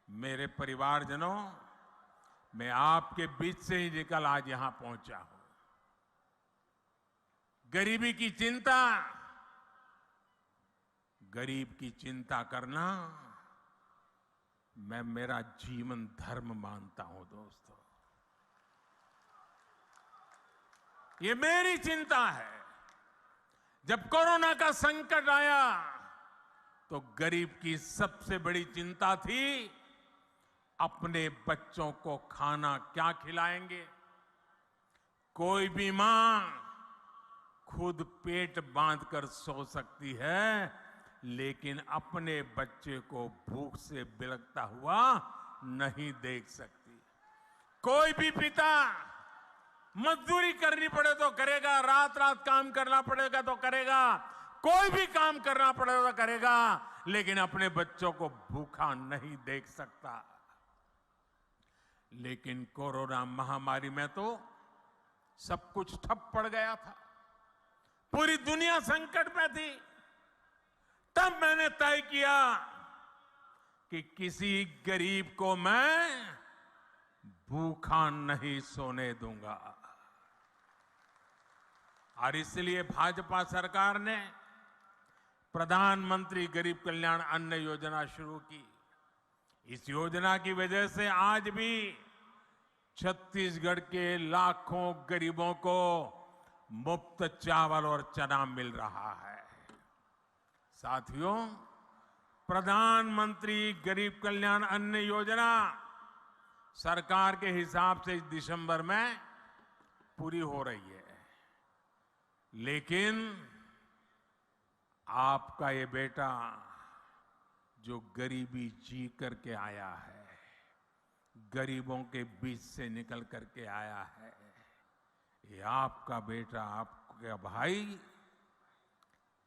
मेरे परिवारजनों, मैं आपके बीच से ही निकल आज यहां पहुंचा हूं। गरीबी की चिंता, गरीब की चिंता करना मैं मेरा जीवन धर्म मानता हूं। दोस्तों, ये मेरी चिंता है। जब कोरोना का संकट आया तो गरीब की सबसे बड़ी चिंता थी अपने बच्चों को खाना क्या खिलाएंगे। कोई भी मां खुद पेट बांधकर सो सकती है, लेकिन अपने बच्चे को भूख से बिलखता हुआ नहीं देख सकती। कोई भी पिता मजदूरी करनी पड़े तो करेगा, रात रात काम करना पड़ेगा तो करेगा, कोई भी काम करना पड़ेगा तो करेगा, लेकिन अपने बच्चों को भूखा नहीं देख सकता। लेकिन कोरोना महामारी में तो सब कुछ ठप पड़ गया था, पूरी दुनिया संकट में थी। तब मैंने तय किया कि किसी गरीब को मैं भूखा नहीं सोने दूंगा। और इसलिए भाजपा सरकार ने प्रधानमंत्री गरीब कल्याण अन्न योजना शुरू की। इस योजना की वजह से आज भी छत्तीसगढ़ के लाखों गरीबों को मुफ्त चावल और चना मिल रहा है। साथियों, प्रधानमंत्री गरीब कल्याण अन्न योजना सरकार के हिसाब से इस दिसंबर में पूरी हो रही है, लेकिन आपका ये बेटा जो गरीबी जी करके आया है, गरीबों के बीच से निकल करके आया है, ये आपका बेटा, आपका भाई,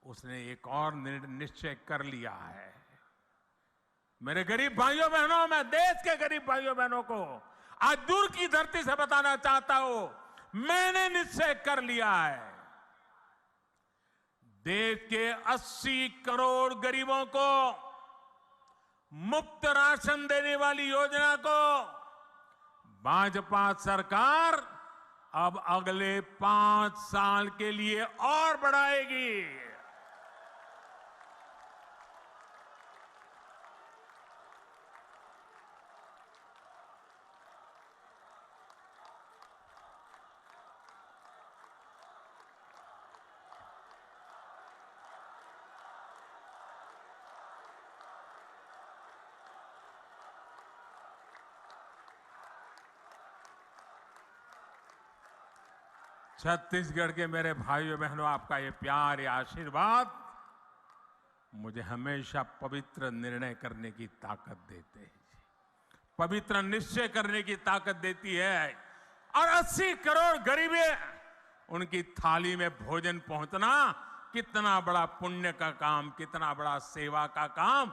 उसने एक और निश्चय कर लिया है। मेरे गरीब भाइयों बहनों, मैं देश के गरीब भाइयों बहनों को आज दूर की धरती से बताना चाहता हूं, मैंने निश्चय कर लिया है। देश के 80 करोड़ गरीबों को मुफ्त राशन देने वाली योजना को भाजपा सरकार अब अगले 5 साल के लिए और बढ़ाएगी। 'छत्तीसगढ़ के मेरे भाइयों बहनों, आपका ये प्यार, ये आशीर्वाद मुझे हमेशा पवित्र निर्णय करने की ताकत देते हैं, पवित्र निश्चय करने की ताकत देती है। और 80 करोड़ गरीबे, उनकी थाली में भोजन पहुंचना कितना बड़ा पुण्य का काम, कितना बड़ा सेवा का काम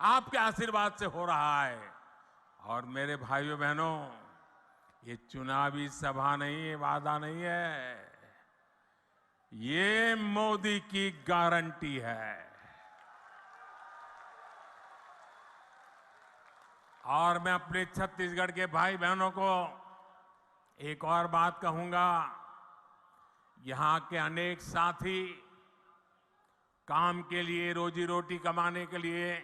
आपके आशीर्वाद से हो रहा है। और मेरे भाइयों बहनों, ये चुनावी सभा नहीं है, वादा नहीं है, ये मोदी की गारंटी है। और मैं अपने छत्तीसगढ़ के भाई बहनों को एक और बात कहूंगा, यहां के अनेक साथी काम के लिए, रोजी रोटी कमाने के लिए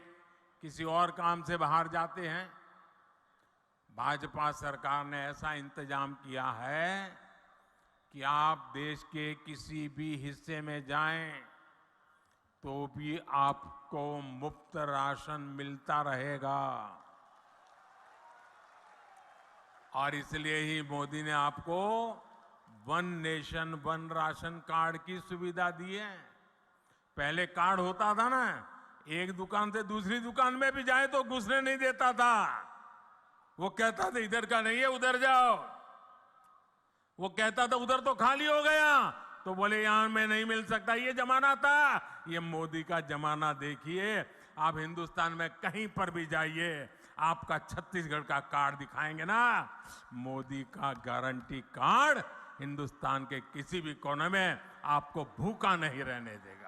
किसी और काम से बाहर जाते हैं। भाजपा सरकार ने ऐसा इंतजाम किया है कि आप देश के किसी भी हिस्से में जाएं तो भी आपको मुफ्त राशन मिलता रहेगा। और इसलिए ही मोदी ने आपको one nation one ration card की सुविधा दी है। पहले कार्ड होता था ना, एक दुकान से दूसरी दुकान में भी जाए तो घुसने नहीं देता था, वो कहता था इधर का नहीं है, उधर जाओ। वो कहता था उधर तो खाली हो गया, तो बोले यहां में नहीं मिल सकता। ये जमाना था। ये मोदी का जमाना देखिए। आप हिंदुस्तान में कहीं पर भी जाइए, आपका छत्तीसगढ़ का कार्ड दिखाएंगे ना, मोदी का गारंटी कार्ड हिंदुस्तान के किसी भी कोने में आपको भूखा नहीं रहने देगा।